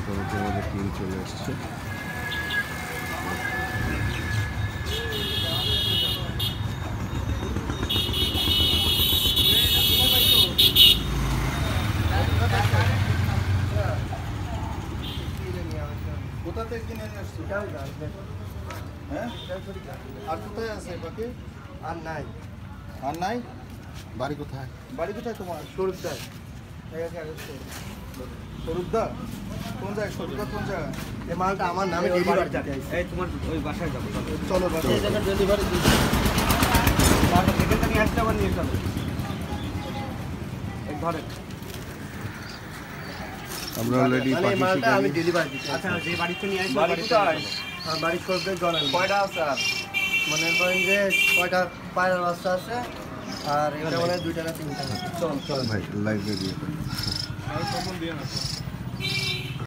মোটামুটি আমাদের টিম চলে আসছে। কোথা থেকে কিনে নিয়ে আসছো? হ্যাঁ, আর কোথায় আছে বাকি? আর নাই। আর নাই? বাড়ি কোথায়? বাড়ি কোথায় তোমার? স্বরূপদার স্বরূপদা? কোন জায়গায়? স্বরূপদা কোন জায়গায়? এই মালটা আমার নামে ডেলিভারি দিতে এই তোমার ওই বাসায় যাবো, চলো বাসায়। ডেলিভারি দিতে তারপর থেকে নিয়ে আসতে আবার নিয়ে চলো এক ঘরে। আমরা অলরেডি মানে এই মালটা আমি ডেলিভারি দিতে। আচ্ছা, যে বাড়িতে নিয়ে আসবে বাড়ি কোথায়? আর বাড়ি স্বরূপদার জনাল। কয়টা আছে আর? মনে করেন যে কয়টা পায়রা বাচ্চা আছে আর এটা মনে হয় 2টা না 3টা। চল চল ভাই লাইভে দিয়ে আর কখন দিয়ে না